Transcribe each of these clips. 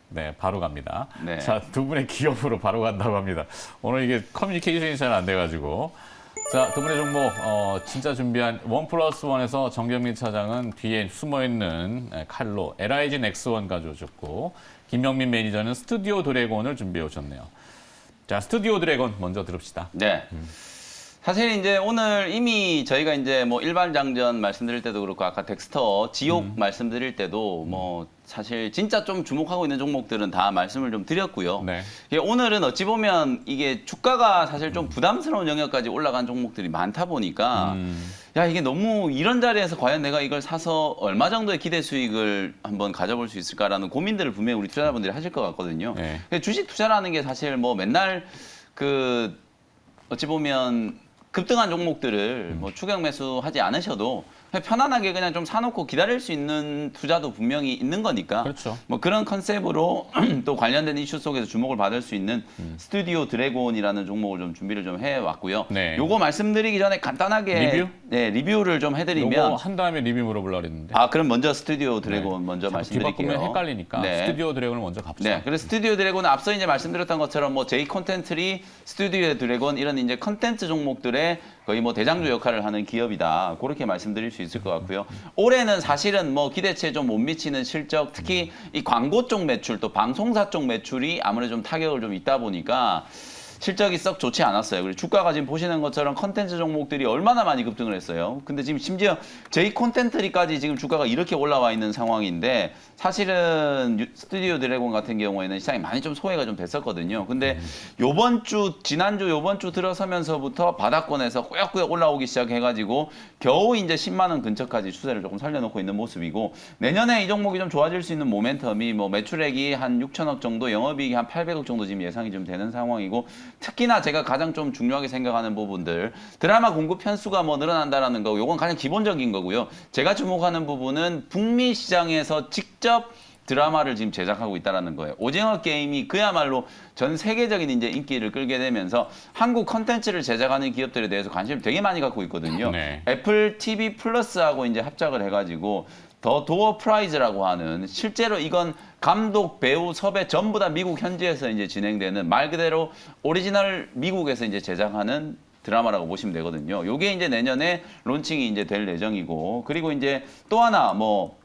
네, 바로 갑니다. 네. 자, 두 분의 기업으로 바로 간다고 합니다. 오늘 이게 커뮤니케이션이 잘 안 돼가지고. 자, 두 분의 종목, 진짜 준비한 1+1에서 정경민 차장은 뒤에 숨어있는 칼로 LIG 넥스원 가져오셨고, 김명민 매니저는 스튜디오 드래곤을 준비해 오셨네요. 자, 스튜디오 드래곤 먼저 들읍시다. 네. 사실 이제 오늘 이미 저희가 이제 뭐 일반 장전 말씀드릴 때도 그렇고 아까 덱스터 지옥 말씀드릴 때도 뭐 사실 진짜 좀 주목하고 있는 종목들은 다 말씀을 좀 드렸고요. 네. 오늘은 어찌 보면 이게 주가가 사실 좀 부담스러운 영역까지 올라간 종목들이 많다 보니까 야 이게 너무 이런 자리에서 과연 내가 이걸 사서 얼마 정도의 기대 수익을 한번 가져볼 수 있을까라는 고민들을 분명히 우리 투자자분들이 하실 것 같거든요. 네. 주식 투자라는 게 사실 뭐 맨날 그 어찌 보면 급등한 종목들을 뭐 추격 매수하지 않으셔도 그냥 편안하게 그냥 좀 사놓고 기다릴 수 있는 투자도 분명히 있는 거니까 그렇죠. 뭐 그런 컨셉으로 또 관련된 이슈 속에서 주목을 받을 수 있는 스튜디오 드래곤이라는 종목을 좀 준비를 좀 해왔고요. 네. 요거 말씀드리기 전에 간단하게 리뷰? 네, 리뷰를 좀 요거 해드리면 한 다음에 리뷰 물어보려고 했는데. 아 그럼 먼저 스튜디오 드래곤 먼저 자꾸 말씀드릴게요. 뒤바꾸면 헷갈리니까 네. 스튜디오 드래곤을 먼저 갑시다. 네, 그래서 스튜디오 드래곤은 앞서 이제 말씀드렸던 것처럼 뭐 제이 콘텐츠리, 스튜디오 드래곤 이런 이제 컨텐츠 종목들의 거의 뭐 대장주 역할을 하는 기업이다. 그렇게 말씀드릴 수 있을 것 같고요. 올해는 사실은 뭐 기대치에 좀 못 미치는 실적, 특히 이 광고 쪽 매출, 또 방송사 쪽 매출이 아무래도 좀 타격을 좀 있다 보니까 실적이 썩 좋지 않았어요. 그리고 주가가 지금 보시는 것처럼 컨텐츠 종목들이 얼마나 많이 급등을 했어요. 근데 지금 심지어 제이 콘텐츠리까지 지금 주가가 이렇게 올라와 있는 상황인데 사실은 스튜디오 드래곤 같은 경우에는 시장이 많이 좀 소외가 좀 됐었거든요. 근데 지난주 요번 주 들어서면서부터 바닥권에서 꾸역꾸역 올라오기 시작해가지고 겨우 이제 10만 원 근처까지 추세를 조금 살려놓고 있는 모습이고 내년에 이 종목이 좀 좋아질 수 있는 모멘텀이 뭐 매출액이 한 6천억 정도, 영업이익이 한 800억 정도 지금 예상이 좀 되는 상황이고 특히나 제가 가장 좀 중요하게 생각하는 부분들 드라마 공급 편수가 뭐 늘어난다라는 거 요건 가장 기본적인 거고요. 제가 주목하는 부분은 북미 시장에서 직접 드라마를 지금 제작하고 있다는 거예요. 오징어 게임이 그야말로 전 세계적인 이제 인기를 끌게 되면서 한국 컨텐츠를 제작하는 기업들에 대해서 관심을 되게 많이 갖고 있거든요. 네. 애플 TV 플러스하고 이제 합작을 해가지고 더 도어 프라이즈라고 하는 실제로 이건 감독, 배우, 섭외 전부 다 미국 현지에서 이제 진행되는 말 그대로 오리지널 미국에서 이제 제작하는 드라마라고 보시면 되거든요. 요게 이제 내년에 론칭이 이제 될 예정이고 그리고 이제 또 하나 뭐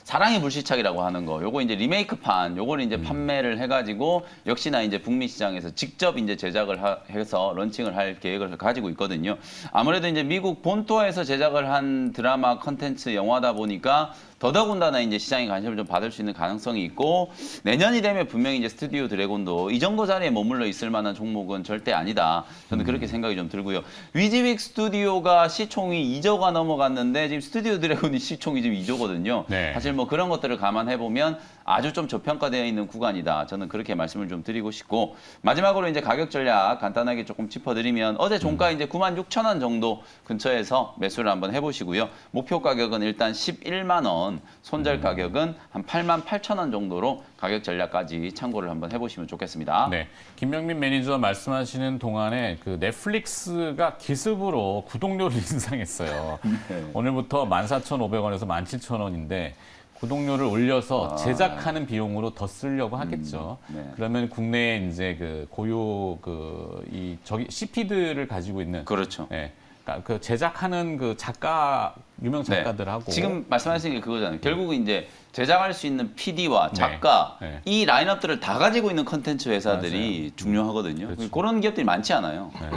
사랑의 불시착이라고 하는 거, 요거 이제 리메이크판, 요걸 이제 판매를 해가지고 역시나 이제 북미 시장에서 직접 이제 제작을 해서 런칭을 할 계획을 가지고 있거든요. 아무래도 이제 미국 본토에서 제작을 한 드라마 컨텐츠 영화다 보니까 더더군다나 이제 시장에 관심을 좀 받을 수 있는 가능성이 있고 내년이 되면 분명히 이제 스튜디오 드래곤도 이 정도 자리에 머물러 있을 만한 종목은 절대 아니다. 저는 그렇게 생각이 좀 들고요. 위즈윅 스튜디오가 시총이 2조가 넘어갔는데 지금 스튜디오 드래곤이 시총이 지금 2조거든요. 네. 사실 뭐 그런 것들을 감안해 보면 아주 좀 저평가되어 있는 구간이다. 저는 그렇게 말씀을 좀 드리고 싶고 마지막으로 이제 가격 전략 간단하게 조금 짚어드리면 어제 종가 이제 96,000원 정도 근처에서 매수를 한번 해보시고요. 목표 가격은 일단 11만 원, 손절 가격은 한 88,000원 정도로 가격 전략까지 참고를 한번 해보시면 좋겠습니다. 네, 김명민 매니저 말씀하시는 동안에 그 넷플릭스가 기습으로 구독료를 인상했어요. 네. 오늘부터 14,500원에서 17,000원인데 구독료를 올려서 제작하는 비용으로 더 쓰려고 하겠죠. 네. 그러면 국내에 이제 그 고유 CP들을 가지고 있는 그렇죠. 예, 그러니까 그 제작하는 그 작가 유명 작가들하고 네. 지금 말씀하신 게 그거잖아요. 결국은 이제 제작할 수 있는 PD와 작가 네. 이 라인업들을 다 가지고 있는 컨텐츠 회사들이 중요하거든요. 그렇죠. 그런 기업들이 많지 않아요. 네.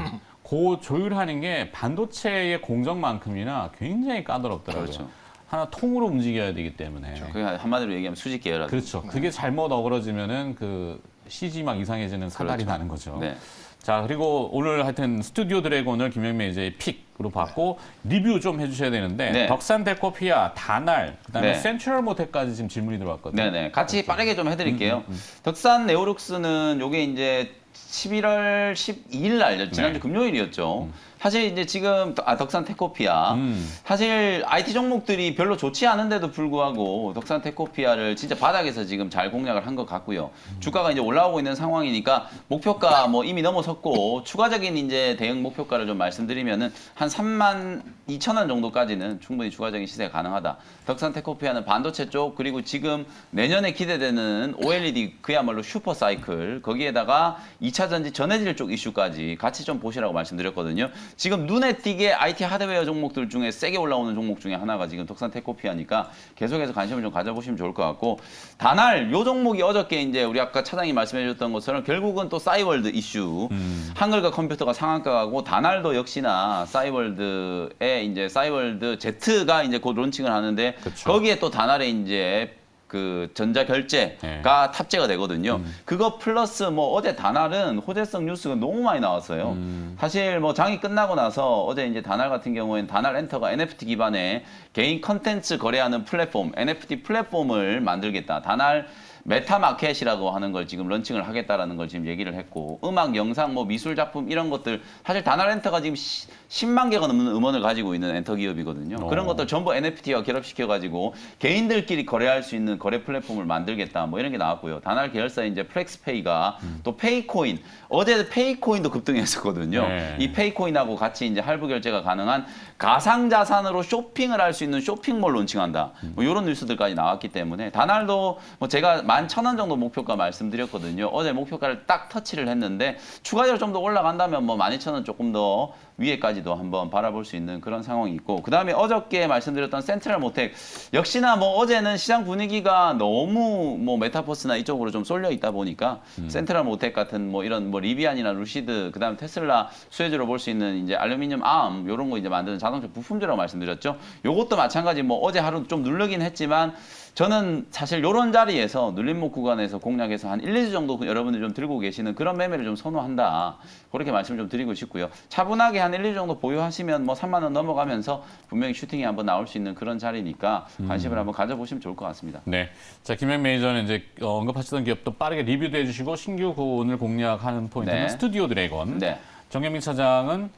그 조율하는 게 반도체의 공정만큼이나 굉장히 까다롭더라고요. 그렇죠. 하나 통으로 움직여야 되기 때문에. 그게 한마디로 얘기하면 수직 계열화. 그렇죠. 그게 잘못 어그러지면은 그 CG 막 이상해지는 사달이 그렇죠. 나는 거죠. 네. 자, 그리고 오늘 하여튼 스튜디오 드래곤을 김영민 이제 픽으로 받고 리뷰 좀 해주셔야 되는데 네. 덕산 데코피아, 다날, 그다음에 네. 센트럴 모텔까지 지금 질문이 들어왔거든요. 네네. 같이 빠르게 좀 해드릴게요. 덕산 네오룩스는 요게 이제 11월 12일 날 지난주 네. 금요일이었죠. 사실 이제 지금 덕산 테코피아 사실 IT 종목들이 별로 좋지 않은데도 불구하고 덕산 테코피아를 진짜 바닥에서 지금 잘 공략을 한 것 같고요. 주가가 이제 올라오고 있는 상황이니까 목표가 뭐 이미 넘어섰고 추가적인 이제 대응 목표가를 좀 말씀드리면은 한 3만 2,000원 정도까지는 충분히 추가적인 시세가 가능하다. 덕산 테크오피아는 반도체 쪽 그리고 지금 내년에 기대되는 OLED 그야말로 슈퍼 사이클 거기에다가 2차 전지 전해질 쪽 이슈까지 같이 좀 보시라고 말씀드렸거든요. 지금 눈에 띄게 IT 하드웨어 종목들 중에 세게 올라오는 종목 중에 하나가 지금 덕산 테크오피아니까 계속해서 관심을 좀 가져보시면 좋을 것 같고 다날 요 종목이 어저께 이제 우리 아까 차장님 말씀해 주셨던 것처럼 결국은 또 싸이월드 이슈 한글과 컴퓨터가 상한가가고 다날도 역시나 싸이월드에 이제 싸이월드 Z가 이제 곧 론칭을 하는데 그쵸. 거기에 또 다날에 이제 그 전자 결제가 탑재가 되거든요. 그거 플러스 뭐 어제 다날은 호재성 뉴스가 너무 많이 나왔어요. 사실 뭐 장이 끝나고 나서 어제 이제 다날 같은 경우에는 다날 엔터가 NFT 기반의 개인 컨텐츠 거래하는 플랫폼, NFT 플랫폼을 만들겠다. 다날 메타마켓이라고 하는 걸 지금 런칭을 하겠다라는 걸 지금 얘기를 했고 음악, 영상, 뭐 미술 작품 이런 것들 사실 다날엔터가 지금 10만 개가 넘는 음원을 가지고 있는 엔터 기업이거든요. 그런 것들 전부 NFT와 결합시켜가지고 개인들끼리 거래할 수 있는 거래 플랫폼을 만들겠다 뭐 이런 게 나왔고요. 다날 계열사의 이제 플렉스페이가 또 페이코인 어제 페이코인도 급등했었거든요. 네. 이 페이코인하고 같이 이제 할부 결제가 가능한 가상자산으로 쇼핑을 할 수 있는 쇼핑몰 론칭한다. 뭐 이런 뉴스들까지 나왔기 때문에 다날도 뭐 제가 11,000원 정도 목표가 말씀드렸거든요. 어제 목표가를 딱 터치를 했는데 추가적으로 좀 더 올라간다면 뭐 12,000원 조금 더 위에까지도 한번 바라볼 수 있는 그런 상황이 있고 그다음에 어저께 말씀드렸던 센트럴 모텍 역시나 뭐 어제는 시장 분위기가 너무 뭐 메타버스나 이쪽으로 좀 쏠려 있다 보니까 센트럴 모텍 같은 뭐 이런 뭐 리비안이나 루시드 그다음에 테슬라 수혜주로 볼 수 있는 이제 알루미늄 암 요런 거 이제 만드는 자동차 부품주라고 말씀드렸죠. 요것도 마찬가지 뭐 어제 하루 좀 누르긴 했지만 저는 사실 요런 자리에서 눌림목 구간에서 공략해서 한 1, 2주 정도 여러분들 좀 들고 계시는 그런 매매를 좀 선호한다. 그렇게 말씀을 좀 드리고 싶고요. 차분하게 한 1, 2주 정도 보유하시면 뭐 3만 원 넘어가면서 분명히 슈팅이 한번 나올 수 있는 그런 자리니까 관심을 한번 가져보시면 좋을 것 같습니다. 네. 자, 김영 매니저는 이제 언급하시던 기업도 빠르게 리뷰도 해주시고 신규 오늘 공략하는 포인트는 네. 스튜디오 드래곤. 네. 정현민 차장은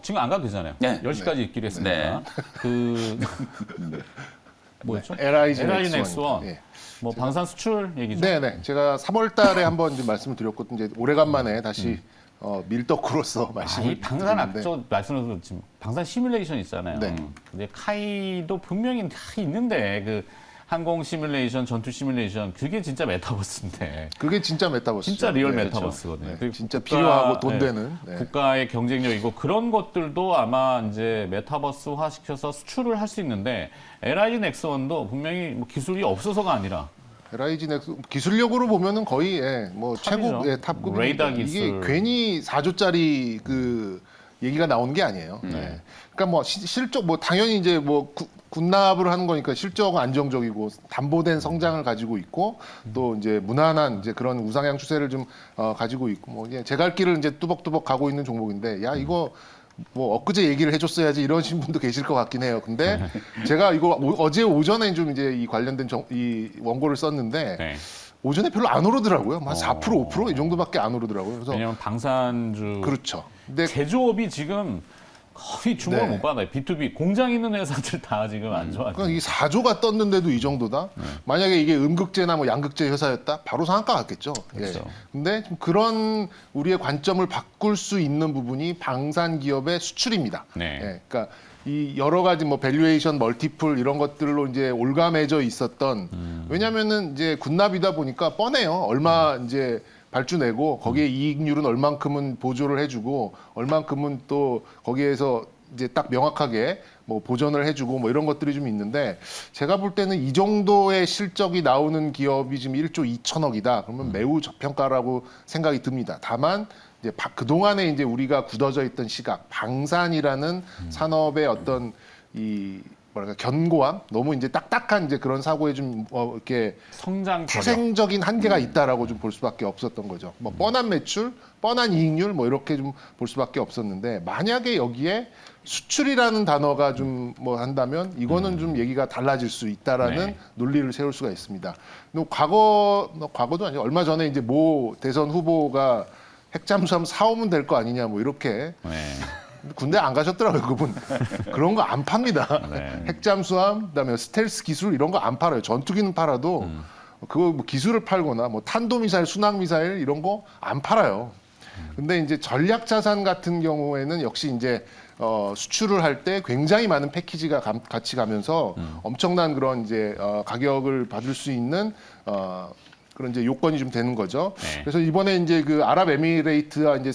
지금 안 가도 되잖아요. 네. 10시까지 있기로 했으니까. 네. 그 뭐였죠? LIG 넥스원. 예. 뭐 방산 수출 얘기죠. 네네. 제가 3월달에 한번 이제 말씀을 드렸거든요. 이제 오래간만에 다시 밀떡으로서 말씀을 이 방산 드리는데 앞서 말씀을 지금 방산 시뮬레이션 있잖아요. 네. 근데 카이도 분명히 다 있는데 그 항공 시뮬레이션, 전투 시뮬레이션 그게 진짜 메타버스인데. 그게 진짜 메타버스죠. 진짜 리얼 네, 메타버스거든요. 네, 그리고 진짜 필요하고 돈 네, 되는. 네. 국가의 경쟁력이고 그런 것들도 아마 이제 메타버스화 시켜서 수출을 할 수 있는데 LIG 넥스원도 분명히 뭐 기술이 없어서가 아니라 LIG 넥스 기술력으로 보면은 거의 뭐 탑이죠. 최고 탑급입니다. 레이더 이게 기술. 괜히 4조짜리 그 얘기가 나오는 게 아니에요. 네. 그러니까 뭐 실적 뭐 당연히 이제 뭐 군납을 하는 거니까 실적은 안정적이고 담보된 성장을 가지고 있고 또 이제 무난한 이제 그런 우상향 추세를 좀 가지고 있고 뭐 이제 제갈 길을 이제 뚜벅뚜벅 가고 있는 종목인데 야 이거 뭐 엊그제 얘기를 해줬어야지 이러신 분도 계실 것 같긴 해요. 근데 제가 이거 어제 오전에 좀 이제 이 관련된 이 원고를 썼는데 네. 오전에 별로 안 오르더라고요. 한 4%, 5%이 정도밖에 안 오르더라고요. 그래서 왜냐면 방산주 그렇죠. 근데 제조업이 지금 거의 주목을 네. 못 받아요. B2B 공장 있는 회사들 다 지금 안 좋아요. 그러니까 이 4조가 떴는데도 이 정도다. 만약에 이게 음극재나 뭐 양극재 회사였다, 바로 상한가 갔겠죠. 그렇죠. 예. 근데 좀 그런 우리의 관점을 바꿀 수 있는 부분이 방산 기업의 수출입니다. 네. 예. 그러니까 이 여러 가지 뭐 밸류에이션, 멀티플 이런 것들로 이제 올가매져 있었던 왜냐면은 이제 군납이다 보니까 뻔해요. 얼마 이제 발주 내고 거기에 이익률은 얼만큼은 보조를 해주고 얼만큼은 또 거기에서 이제 딱 명확하게 뭐 보전을 해주고 뭐 이런 것들이 좀 있는데 제가 볼 때는 이 정도의 실적이 나오는 기업이 지금 1조 2천억이다. 그러면 매우 저평가라고 생각이 듭니다. 다만 이제 그동안에 이제 우리가 굳어져 있던 시각, 방산이라는 산업의 어떤 이 뭐랄까 견고함, 너무 이제 딱딱한 이제 그런 사고에 좀 이렇게 성장 저력. 태생적인 한계가 있다라고 좀 볼 수밖에 없었던 거죠. 뭐 뻔한 매출, 뻔한 이익률 뭐 이렇게 좀 볼 수밖에 없었는데 만약에 여기에 수출이라는 단어가 좀 뭐 한다면 이거는 좀 얘기가 달라질 수 있다라는 네. 논리를 세울 수가 있습니다. 과거도 아니고 얼마 전에 이제 모 대선 후보가 핵잠수함 사오면 될 거 아니냐 뭐 이렇게 네. 군대 안 가셨더라고요, 그분. 그런 거 안 팝니다. 네. 핵잠수함, 그다음에 스텔스 기술 이런 거 안 팔아요. 전투기는 팔아도 그거 뭐 기술을 팔거나 뭐 탄도미사일, 순항미사일 이런 거 안 팔아요. 근데 이제 전략 자산 같은 경우에는 역시 이제 수출을 할 때 굉장히 많은 패키지가 같이 가면서 엄청난 그런 이제 가격을 받을 수 있는 그런 이제 요건이 좀 되는 거죠. 네. 그래서 이번에 이제 그 아랍에미레이트와 이제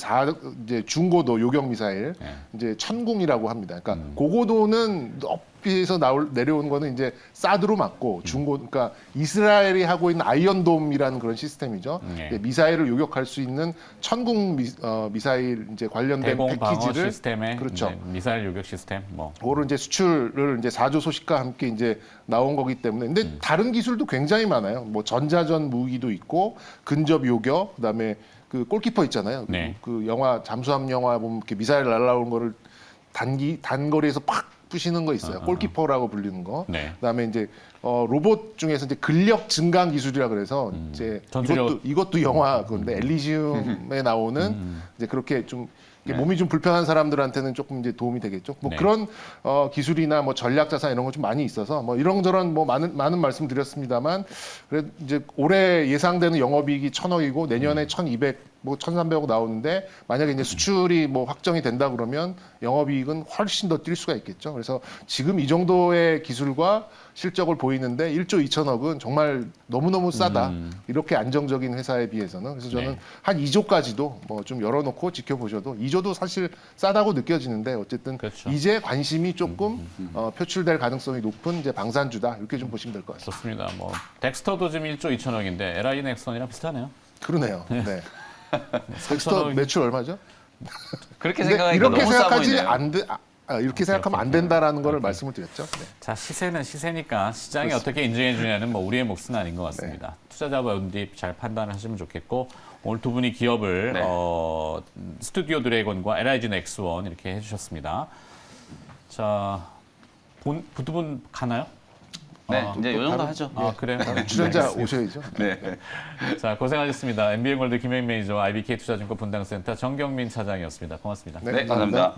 이제 중고도 요격 미사일 네. 이제 천궁이라고 합니다. 그러니까 고고도는 높이에서 내려오는 거는 이제 사드로 맞고 그러니까 이스라엘이 하고 있는 아이언돔이라는 그런 시스템이죠. 네. 예, 미사일을 요격할 수 있는 천궁 미사일 이제 관련된 대공 방어 패키지를 시스템에 그렇죠. 이제 미사일 요격 시스템 뭐. 그거를 이제 수출을 이제 4조 소식과 함께 이제 나온 거기 때문에 근데 다른 기술도 굉장히 많아요. 뭐 전자전 무기도 있고 근접 요격 그다음에 그 골키퍼 있잖아요. 네. 그 영화 잠수함 영화 보면 이렇게 미사일 날라오는 거를 단거리에서 팍 부시는 거 있어요. 골키퍼라고 불리는 거. 네. 그다음에 이제 로봇 중에서 이제 근력 증강 기술이라 그래서 이제 전투력. 이것도 영화 그건데 엘리지움에 나오는 이제 그렇게 좀 이게 몸이 좀 불편한 사람들한테는 조금 이제 도움이 되겠죠. 뭐 네. 그런 그런 기술이나 뭐 전략 자산 이런 거 좀 많이 있어서 뭐 이런저런 뭐 많은 말씀 드렸습니다만 그래 이제 올해 예상되는 영업이익이 1,000억이고 내년에 1,200 뭐 1,300억 나오는데 만약에 이제 수출이 뭐 확정이 된다 그러면 영업이익은 훨씬 더 뛸 수가 있겠죠. 그래서 지금 이 정도의 기술과 실적을 보이는데 1조 2천억은 정말 너무너무 싸다. 이렇게 안정적인 회사에 비해서는. 그래서 저는 네. 한 2조까지도 뭐 좀 열어놓고 지켜보셔도 2조도 사실 싸다고 느껴지는데 어쨌든 그렇죠. 이제 관심이 조금 표출될 가능성이 높은 이제 방산주다. 이렇게 좀 보시면 될 것 같습니다. 좋습니다. 뭐 덱스터도 지금 1조 2천억인데 LI 넥슨이랑 비슷하네요. 그러네요. 네. 텍스터 3천억. 매출 얼마죠? 그렇게 근데 생각하니까 이렇게 너무 싸 생각하지 보이네요. 안 돼. 이렇게 생각하면 안 된다라는 거를 말씀을 드렸죠. 네. 자, 시세는 시세니까 시장이 그렇습니다. 어떻게 인정해 주냐는 뭐 우리의 몫은 아닌 것 같습니다. 투자자분들이 잘 판단을 하시면 좋겠고 오늘 두 분이 기업을 네. 스튜디오 드래곤과 LIG 넥스원 이렇게 해주셨습니다. 자, 두 분 가나요? 네, 이제 요 정도 다른- 하죠. 아, 그래요? 출연자 오셔야죠. 네. 자, 고생하셨습니다. MBN골드 김영민 매니저, IBK 투자증권 분당센터 정경민 차장이었습니다. 고맙습니다. 네, 감사합니다.